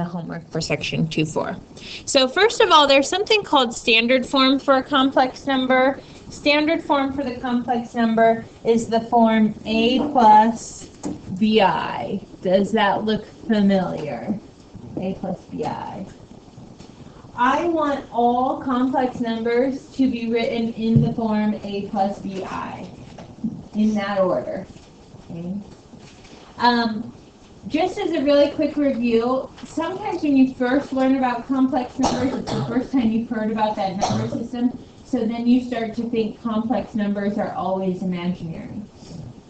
the homework for section 2.4. So first of all, there's something called standard form for a complex number. Standard form for the complex number is the form a plus bi. Does that look familiar? A plus bi. I want all complex numbers to be written in the form a plus bi, in that order. Okay. Just as a really quick review, sometimes when you first learn about complex numbers, it's the first time you've heard about that number system, so then you start to think complex numbers are always imaginary.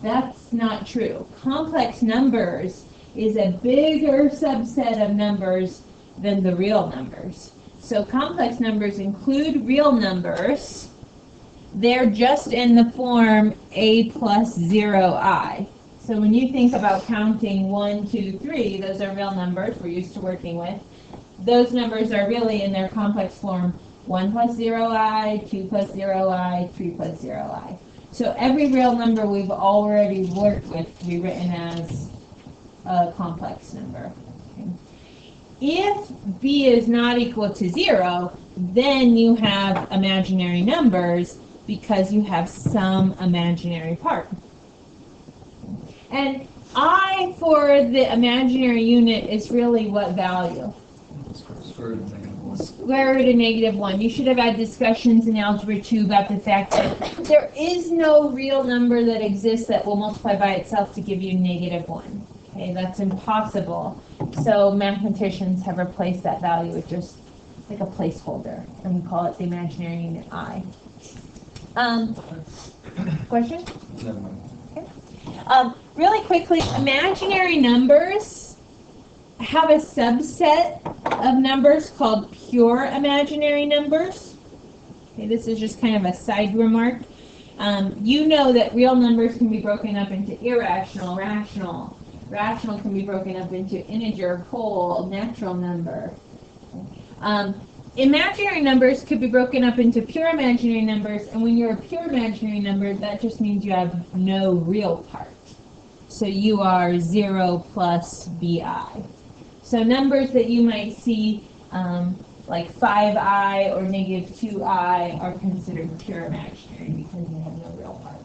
That's not true. Complex numbers is a bigger subset of numbers than the real numbers. So complex numbers include real numbers. They're just in the form a plus 0i. So when you think about counting 1, 2, 3, those are real numbers we're used to working with. Those numbers are really in their complex form 1 plus 0i, 2 plus 0i, 3 plus 0i. So every real number we've already worked with can be written as a complex number. Okay. If b is not equal to 0, then you have imaginary numbers because you have some imaginary part. And I for the imaginary unit is really what value? Square root of -1. Square root of -1. You should have had discussions in Algebra 2 about the fact that there is no real number that exists that will multiply by itself to give you -1. Okay, that's impossible. So mathematicians have replaced that value with just like a placeholder, and we call it the imaginary unit I. Question? Never mind. Really quickly, imaginary numbers have a subset of numbers called pure imaginary numbers. Okay, this is just kind of a side remark. You know that real numbers can be broken up into irrational, rational. Rational can be broken up into integer, whole, natural number. Imaginary numbers could be broken up into pure imaginary numbers, and when you're a pure imaginary number, that just means you have no real part. So you are 0 plus bi. So numbers that you might see like 5i or -2i are considered pure imaginary because you have no real part.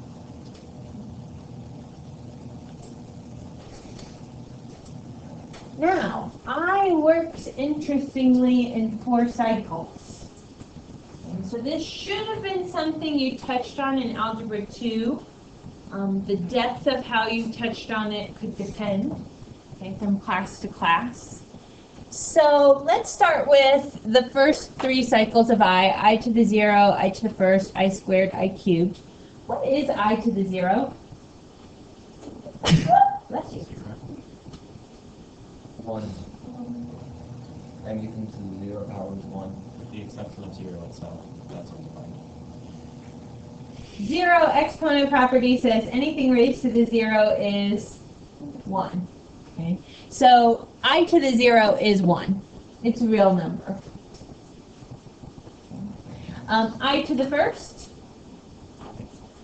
Now, I worked interestingly in 4 cycles. And so this should have been something you touched on in Algebra 2. The depth of how you touched on it could depend, okay, from class to class. So let's start with the first 3 cycles of I to the 0, I to the first, I squared, I cubed. What is I to the 0? Bless you. 1. Anything to the 0 power is 1. With the exception of 0 itself. That's what we find. 0 exponent property says anything raised to the 0 is 1. Okay, so I to the 0 is 1. It's a real number. I to the first,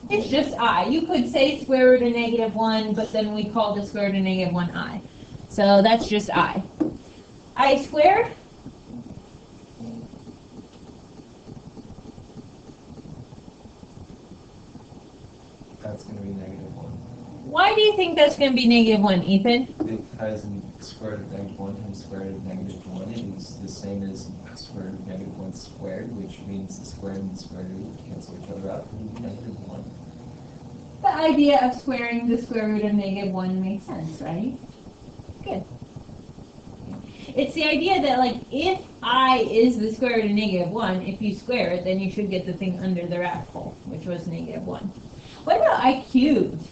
it's just I. You could say square root of -1, but then we call the square root of -1 I. So that's just I. I squared, That's going to be -1. why do you think that's going to be -1, Ethan? Because square root of -1 times square root of -1 is the same as square root of -1 squared, which means the square and the square root cancel each other out and -1. The idea of squaring the square root of -1 makes sense, right? Good. It's the idea that, like, if I is the square root of -1, if you square it, then you should get the thing under the radical, which was -1. What about I cubed?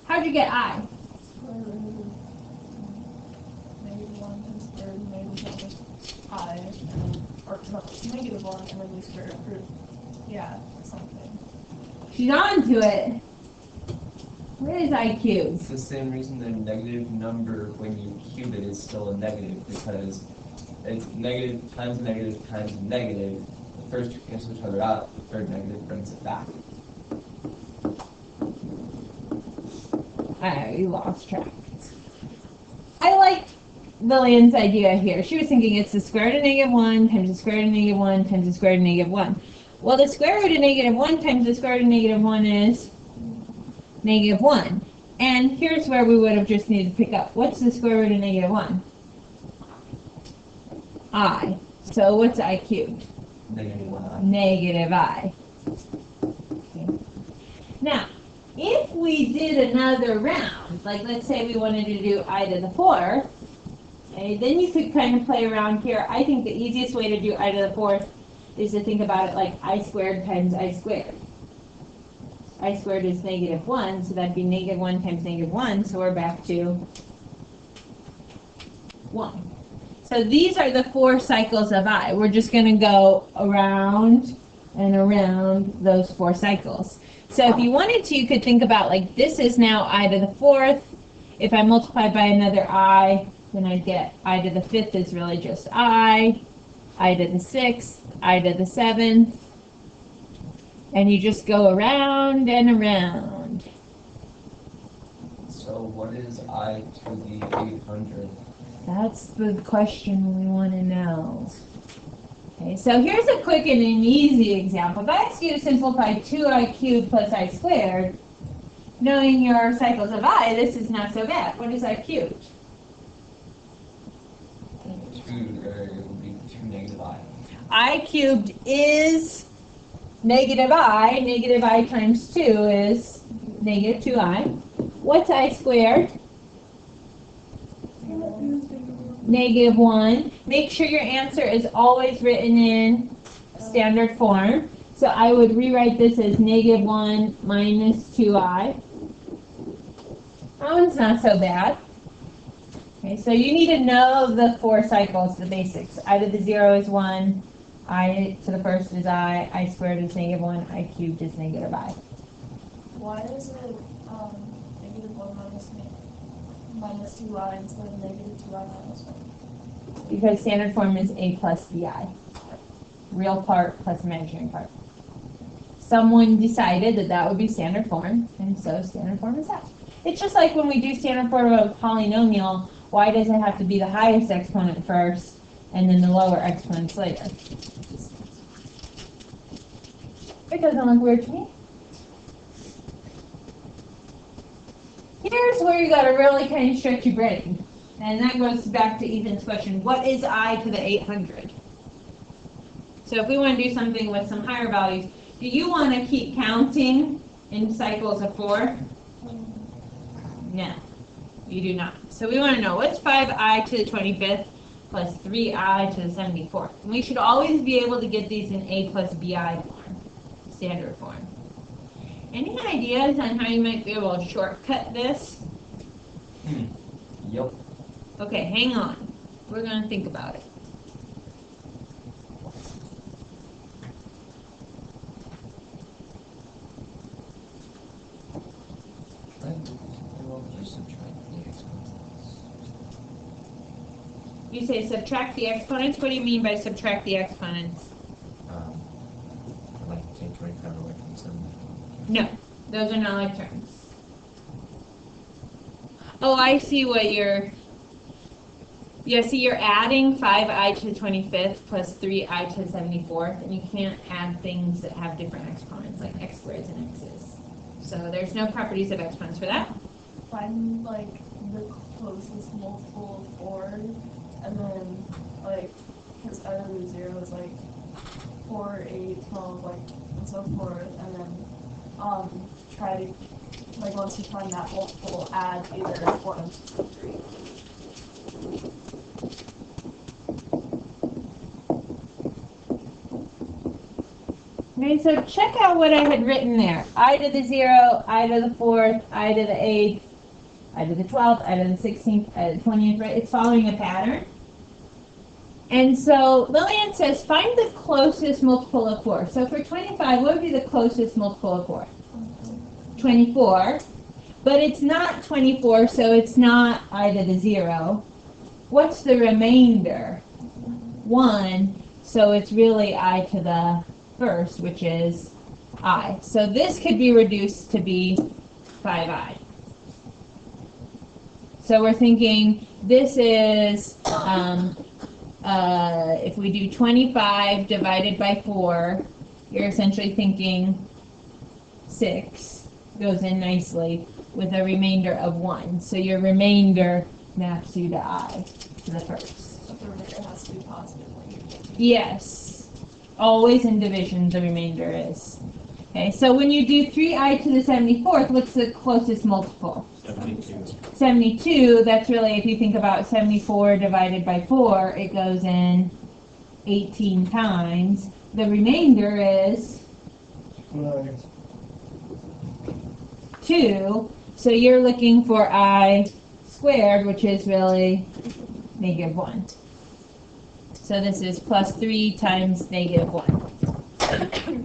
How'd you get I? Square root of -1 times square root of I, or no, -1, and then you square root, yeah, something. She's on to it. Where is I cubed? It's the same reason that a negative number, when you cube it, is still a negative, because it's negative times a negative times a negative. The first two cancel each other out, the third negative brings it back. I lost track. I like Lillian's idea here. She was thinking it's the square root of -1 times the square root of -1 times the square root of -1. Well, the square root of -1 times the square root of -1 is -1. And here's where we would have just needed to pick up. What's the square root of -1? I. So what's I cubed? -1i. Negative I. Okay. Now, if we did another round, like let's say we wanted to do I to the 4th, okay, then you could kind of play around here. I think the easiest way to do I to the 4th is to think about it like I squared times I squared. I squared is -1, so that'd be -1 times -1, so we're back to 1. So these are the 4 cycles of I. We're just going to go around and around those 4 cycles. So if you wanted to, you could think about like this is now I to the 4th. If I multiply by another I, then I get I to the 5th is really just I to the 6th, I to the 7th. And you just go around and around. So what is I to the 800? That's the question we want to know. Okay, so here's a quick and an easy example. If I ask you to simplify 2I cubed plus I squared, knowing your cycles of I, this is not so bad. What is I cubed? 2, it would be 2 -i. I cubed is -I. -I times 2 is -2I. What's I squared? -1. Make sure your answer is always written in standard form. So I would rewrite this as -1 minus 2I. That one's not so bad. Okay, so you need to know the 4 cycles, the basics. I to the 0 is 1. I to the 1st is I squared is -1, I cubed is -I. Why is it -1 minus 2i instead of -2i minus 1? Because standard form is A plus BI. Real part plus imaginary part. Someone decided that that would be standard form, and so standard form is that. It's just like when we do standard form of a polynomial, why does it have to be the highest exponent first and then the lower exponents later? It doesn't look weird to me. Here's where you got to really kind of stretch your brain. And that goes back to Ethan's question, what is I to the 800? So if we want to do something with some higher values, do you want to keep counting in cycles of 4? No, you do not. So we want to know what's 5I to the 25th plus 3I to the 74th. And we should always be able to get these in A plus BI form, standard form. Any ideas on how you might be able to shortcut this? Yep. Okay, hang on. We're going to think about it. Just subtract the exponents. You say subtract the exponents? What do you mean by subtract the exponents? Like take 25 away from 7. No, those are not like terms. Oh, I see what you're... Yeah, see, you're adding 5I to the 25th plus 3I to the 74th, and you can't add things that have different exponents, like x squareds and x's. So there's no properties of exponents for that. Find like the closest multiple of 4, and then like, because I to the 0 is like 4, 8, 12, like, and so forth, and then try to, like, once you find that multiple, add either 1 or 3. Okay, so check out what I had written there. I to the 0, I to the 4th, I to the 8th, I to the 12th, I to the 16th, I to the 20th, right? It's following a pattern. And so Lillian says, find the closest multiple of 4. So for 25, what would be the closest multiple of 4? 24. But it's not 24, so it's not I to the 0. What's the remainder? 1. So it's really I to the 1st, which is I. So this could be reduced to be 5I. So we're thinking this is, if we do 25 divided by 4, you're essentially thinking 6 goes in nicely with a remainder of 1. So your remainder maps you to I, to the first. But the remainder has to be positive. Yes. Always in division, the remainder is. Okay, so when you do 3i to the 74th, what's the closest multiple? 72. 72, that's really, if you think about 74 divided by 4, it goes in 18 times. The remainder is 2, so you're looking for I squared, which is really negative 1. So this is plus 3 times negative 1.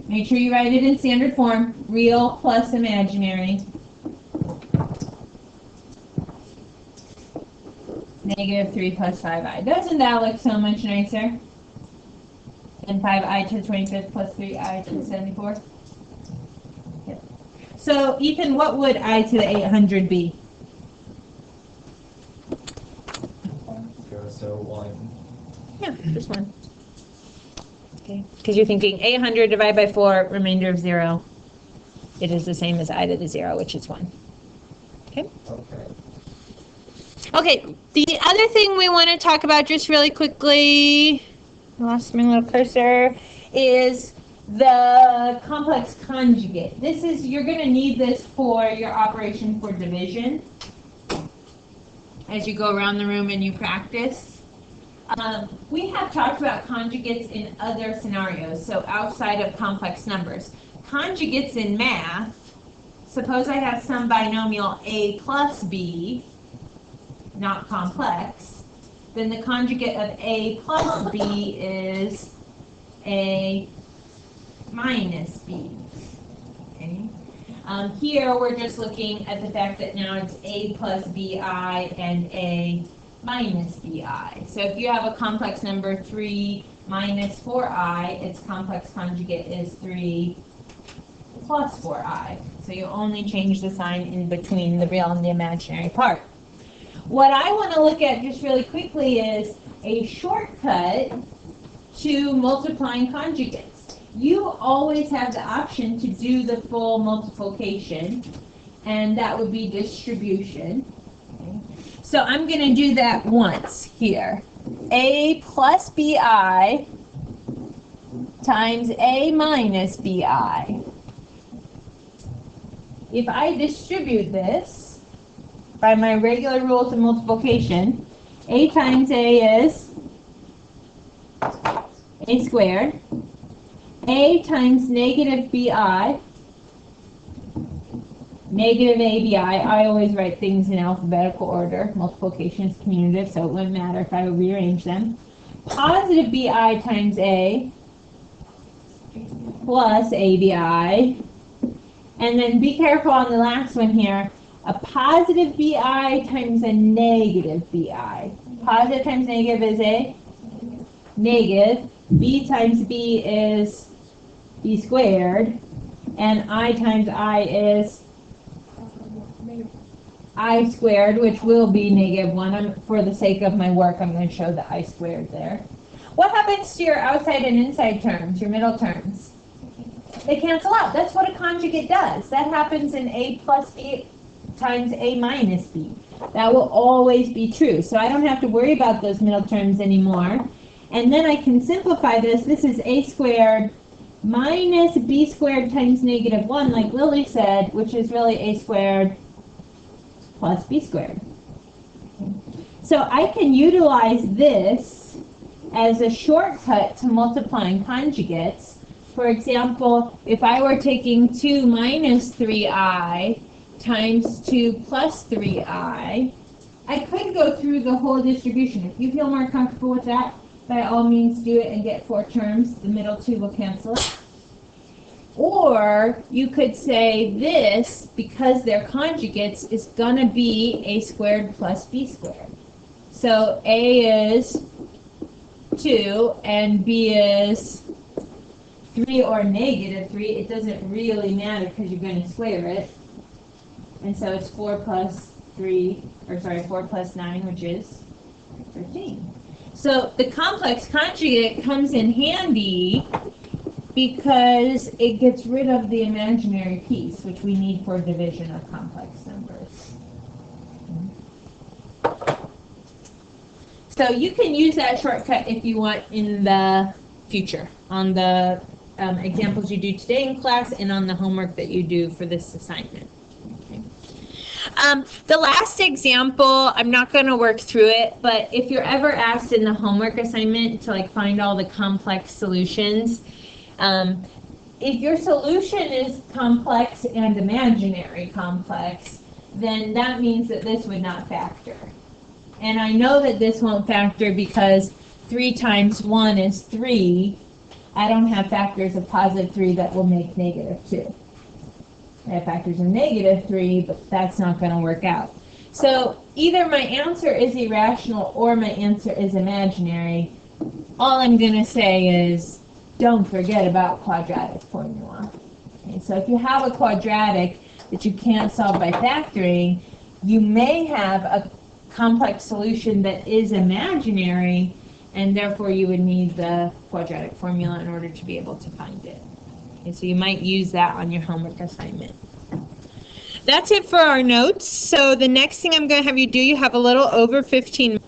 Make sure you write it in standard form, real plus imaginary. Negative 3 plus 5i. Doesn't that look so much nicer? And 5i to the 25th plus 3i to the 74th? Yep. So, Ethan, what would I to the 800 be? 0, so 1. Yeah, just 1. Okay, because you're thinking 800 divided by 4, remainder of 0. It is the same as I to the 0, which is 1. Okay. Okay. Okay, the other thing we want to talk about just really quickly, I lost my little cursor, is the complex conjugate. This is, you're going to need this for your operation for division as you go around the room and you practice. We have talked about conjugates in other scenarios, so outside of complex numbers. Conjugates in math, suppose I have some binomial a plus b, not complex, then the conjugate of a plus b is a minus b. Okay? Here we're just looking at the fact that now it's a plus bi and a minus bi. So if you have a complex number 3 minus 4i, its complex conjugate is 3 plus 4i. So you only change the sign in between the real and the imaginary part. What I want to look at just really quickly is a shortcut to multiplying conjugates. You always have the option to do the full multiplication, and that would be distribution. Okay. So I'm going to do that once here. A plus bi times a minus bi. If I distribute this by my regular rules of multiplication, a times a is a squared. A times negative bi, negative abi. I always write things in alphabetical order. Multiplication is commutative, so it wouldn't matter if I would rearrange them. Positive bi times a plus abi. And then be careful on the last one here. A positive bi times a negative bi. Positive times negative is a negative. B times b is b squared. And I times I is I squared, which will be negative 1. For the sake of my work, I'm going to show the I squared there. What happens to your outside and inside terms, your middle terms? They cancel out. That's what a conjugate does. That happens in a plus b times a minus b. That will always be true. So I don't have to worry about those middle terms anymore. And then I can simplify this. This is a squared minus b squared times negative 1, like Lily said, which is really a squared plus b squared. So I can utilize this as a shortcut to multiplying conjugates. For example, if I were taking 2 minus 3i times 2 plus 3i, I could go through the whole distribution. If you feel more comfortable with that, by all means do it and get 4 terms. The middle 2 will cancel it. Or you could say this, because they're conjugates, is going to be a squared plus b squared. So a is 2 and b is 3 or negative 3. It doesn't really matter because you're going to square it. And so it's 4 plus 4 plus 9, which is 13. So the complex conjugate comes in handy because it gets rid of the imaginary piece, which we need for division of complex numbers. So you can use that shortcut if you want in the future, on the examples you do today in class and on the homework that you do for this assignment. Okay. The last example, I'm not going to work through it, but if you're ever asked in the homework assignment to like find all the complex solutions, if your solution is complex and imaginary complex, then that means that this would not factor. And I know that this won't factor because 3 times 1 is 3. I don't have factors of positive 3 that will make negative 2. I have factors of negative 3, but that's not going to work out. So either my answer is irrational or my answer is imaginary. All I'm going to say is don't forget about quadratic formula. Okay, so if you have a quadratic that you can't solve by factoring, you may have a complex solution that is imaginary, and therefore you would need the quadratic formula in order to be able to find it. Okay, so you might use that on your homework assignment. That's it for our notes. So the next thing I'm going to have you do, you have a little over 15